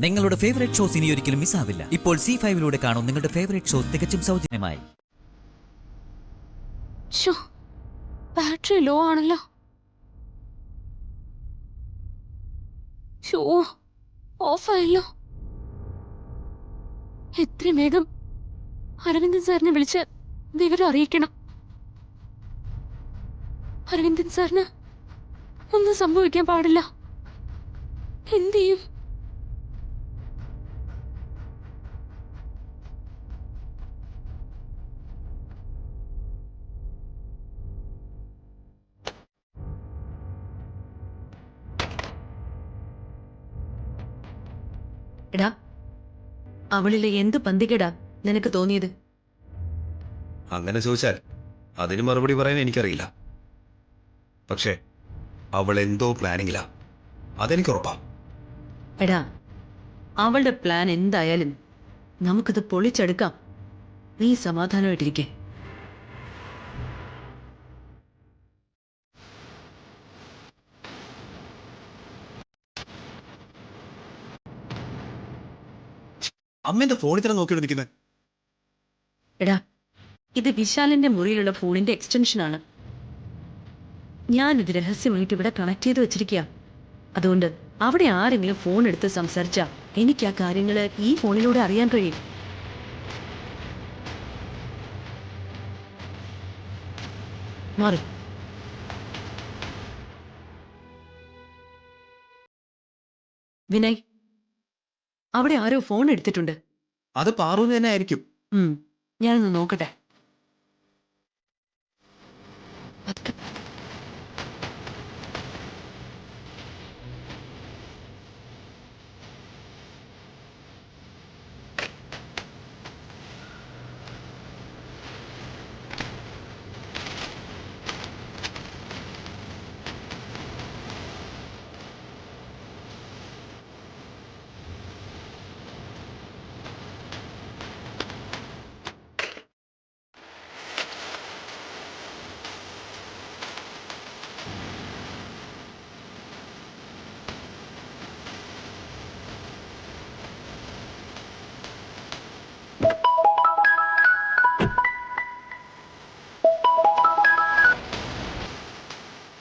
നിങ്ങളുടെ favourite shows ഇനി ഒരിക്കലും മിസ്സാവില്ല. ഇപ്പോൾ C5-ലൂടെ കാണും നിങ്ങളുടെ ഫേവറേറ്റ് ഷോസ് തികച്ചും സൗജന്യമായി. ബാറ്ററി ലോ ആണല്ലോ. ഓഫായല്ലോ. എത്രയും വേഗം അരവിന്ദൻ സാറിനെ വിളിച്ച് വിവരം അറിയിക്കണം. അരവിന്ദൻ സാറിന് ഒന്നും സംഭവിക്കാൻ പാടില്ല. എന്ത് ചെയ്യും? എടാ, അവളിലെ എന്ത് പന്തികേടാ നിനക്ക് തോന്നിയത്? അങ്ങനെ ചോദിച്ചാൽ അതിന് മറുപടി പറയാൻ എനിക്കറിയില്ല. പക്ഷേ അവൾ എന്തോ പ്ലാനിങ്ങില്ല, അതെനിക്ക് ഉറപ്പാ. എടാ, അവളുടെ പ്ലാൻ എന്തായാലും നമുക്കത് പൊളിച്ചെടുക്കാം. നീ സമാധാനമായിട്ടിരിക്കേ. അമ്മ എന്താ ഫോണിൽ തന്നെ നോക്കിയിട്ട് എടാ, ഇത് വിശാലിന്റെ മുറിയിലുള്ള ഫോണിന്റെ എക്സ്റ്റൻഷനാണ്. ഞാനിത് രഹസ്യമായിട്ട് ഇവിടെ കണക്ട് ചെയ്ത് വെച്ചിരിക്കുക. അതുകൊണ്ട് അവിടെ ആരെങ്കിലും ഫോൺ എടുത്ത് സംസാരിച്ചാൽ എനിക്ക് ആ കാര്യങ്ങൾ ഈ ഫോണിലൂടെ അറിയാൻ കഴിയും. മാറി. വിനയ്, അവിടെ ആരോ ഫോൺ എടുത്തിട്ടുണ്ട്. അത് പാറു തന്നെ ആയിരിക്കും. ഞാനൊന്ന് നോക്കട്ടെ.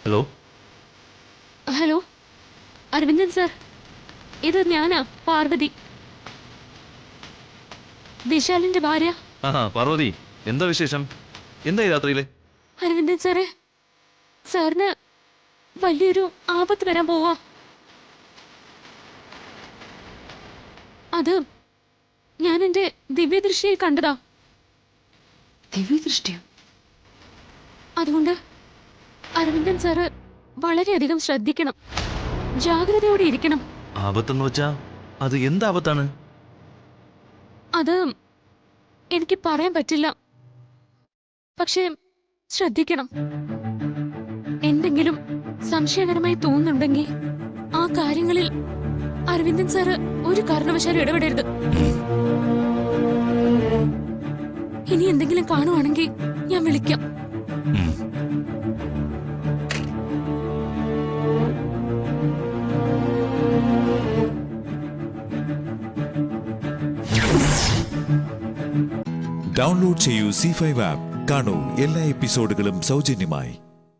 ഹലോ ഹലോ, അരവിന്ദൻ സാർ, ഇത് ഞാനാ, പാർവതി, വിശാലിന്റെ ഭാര്യ. പാർവതി, എന്താ വിശേഷം? എന്തായി രാത്രിയില്? അരവിന്ദൻ സാറേ, സാറിന് വലിയൊരു ആപത്ത് വരാൻ പോവാ. അത് ഞാൻ എന്റെ ദിവ്യദൃഷ്ടിയിൽ കണ്ടതാ. ദിവ്യദൃഷ്ടിയോ? അതുകൊണ്ട് അരവിന്ദൻ സാറ് വളരെയധികം ശ്രദ്ധിക്കണം, ജാഗ്രതയോടെ ഇരിക്കണം. ആപത്തെന്ന് വെച്ചാ അത് എന്ത് ആപത്താണ്? അത് എനിക്ക് പറയാൻ പറ്റില്ല, പക്ഷേ ശ്രദ്ധിക്കണം. എന്തെങ്കിലും സംശയകരമായി തോന്നുന്നുണ്ടെങ്കിൽ ആ കാര്യങ്ങളിൽ അരവിന്ദൻ സാറ് ഒരു കാരണവശാലും ഇടപെടരുത്. ഇനി എന്തെങ്കിലും കാണുവാണെങ്കിൽ ഞാൻ വിളിക്കാം. ഡൗൺലോഡ് ചെയ്യൂ C5 ആപ്പ്. കാണൂ എല്ലാ എപ്പിസോഡുകളും സൗജന്യമായി.